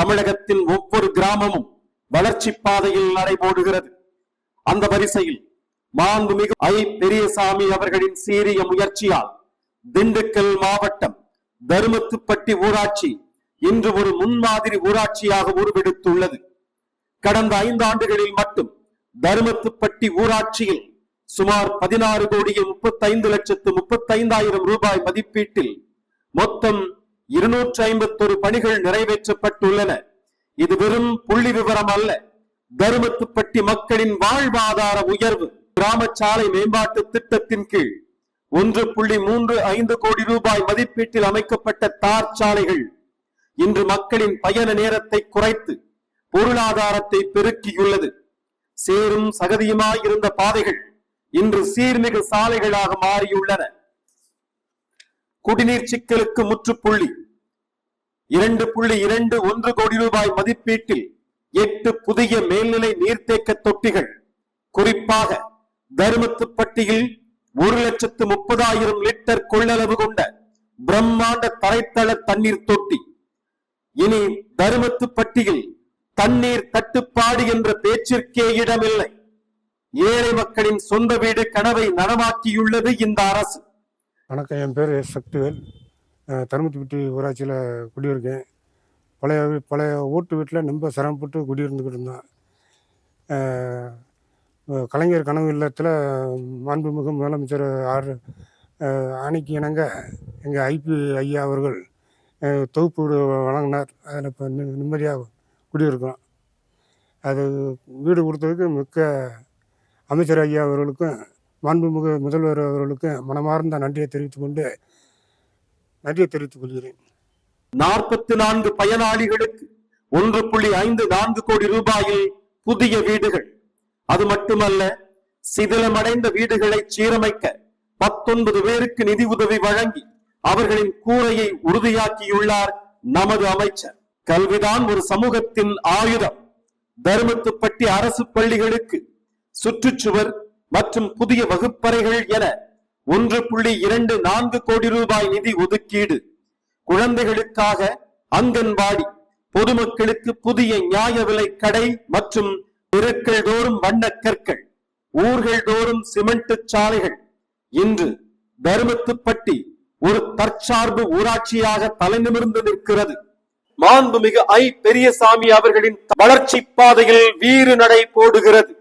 தமிழகத்தின் ஒவ்வொரு கிராமமும் வளர்ச்சி பாதையில் நடைபோடுகிறது. அந்த வரிசையில் மாண்புமிகு ஐ. பெரியசாமி அவர்களின் சீரிய முயற்சியால் திண்டுக்கல் மாவட்டம் தருமத்துப்பட்டி ஊராட்சி இன்று ஒரு முன்மாதிரி ஊராட்சியாக உருவெடுத்துள்ளது. கடந்த 5 ஆண்டுகளில் மட்டும் தருமத்துப்பட்டி ஊராட்சியில் சுமார் 16,35,35,000 ரூபாய் மதிப்பீட்டில் மொத்தம் 251 பணிகள் நிறைவேற்றப்பட்டுள்ளன. இது வெறும் புள்ளி விவரம் அல்ல, தருமத்துப்பட்டி மக்களின் வாழ்வாதார உயர்வு. கிராம சாலை மேம்பாட்டு திட்டத்தின் கீழ் 1.35 கோடி ரூபாய் மதிப்பீட்டில் அமைக்கப்பட்ட தார் சாலைகள் இன்று மக்களின் பயண நேரத்தை குறைத்து பொருளாதாரத்தை பெருக்கியுள்ளது. சேரும் சகதியுமாயிருந்த பாதைகள் இன்று சீர்மிகு சாலைகளாக மாறியுள்ளன. குடிநீர் சிக்கலுக்கு முற்றுப்புள்ளி. 2.21 கோடி ரூபாய் மதிப்பீட்டில் 8 புதிய மேல்நிலை நீர்த்தேக்க தொட்டிகள். குறிப்பாக தருமத்துப்பட்டியில் 1,30,000 லிட்டர் கொள்ளளவு கொண்ட பிரம்மாண்ட தரைத்தள தண்ணீர் தொட்டி. இனி தருமத்துப்பட்டியில் தண்ணீர் தட்டுப்பாடு என்ற பேச்சிற்கே இடமில்லை. ஏழை மக்களின் சொந்த வீடு கனவை நனவாக்கியுள்ளது இந்த அரசு. வணக்கம், என் பேர் சக்திவேல். தருமத்துப்பட்டி ஊராட்சியில் குடியிருக்கேன். பழைய ஓட்டு வீட்டில் ரொம்ப சிரமப்பட்டு குடியிருந்துக்கிட்டு இருந்தோம். கலைஞர் கனவு இல்லத்தில் மாண்புமிகு முதலமைச்சர் ஆணைக்கு இணங்க எங்கள் ஐபி ஐயா அவர்கள் தொகுப்பு வீடு வழங்கினார். அதில் இப்போ நிம்மதியாக குடியிருக்கிறோம். அது வீடு கொடுத்ததுக்கு மிக்க அமைச்சர் ஐயா அவர்களுக்கும் மாண்புமிகு முதல்வர் அவர்களுக்கும் மனமார்ந்த நன்றியை தெரிவித்துக் கொள்கிறேன். 44 பயனாளிகளுக்கு 1.54 கோடி ரூபாயில் புதிய வீடுகள். அது மட்டுமல்ல, சிதிலமடைந்த வீடுகளை சீரமைக்க 19 பேருக்கு நிதி உதவி வழங்கி அவர்களின் கூரையை உறுதியாக்கியுள்ளார் நமது அமைச்சர். கல்விதான் ஒரு சமூகத்தின் ஆயுதம். தருமத்துப்பட்டி அரசு பள்ளிகளுக்கு சுற்றுச்சுவர் மற்றும் புதிய வகுப்பறைகள் என 1.24 கோடி ரூபாய் நிதி ஒதுக்கீடு. குழந்தைகளுக்காக அங்கன்வாடி, பொதுமக்களுக்கு புதிய நியாய விலை கடை மற்றும் தெருக்கள் தோறும் வண்ண கற்கள், ஊர்கள் தோறும் சிமெண்ட் சாலைகள். இன்று தருமத்துப்பட்டி ஒரு தற்சார்பு ஊராட்சியாக தலைநிமிர்ந்து நிற்கிறது. மாண்புமிகு ஐ. பெரியசாமி அவர்களின் வளர்ச்சி பாதையில் வீறு நடை போடுகிறது.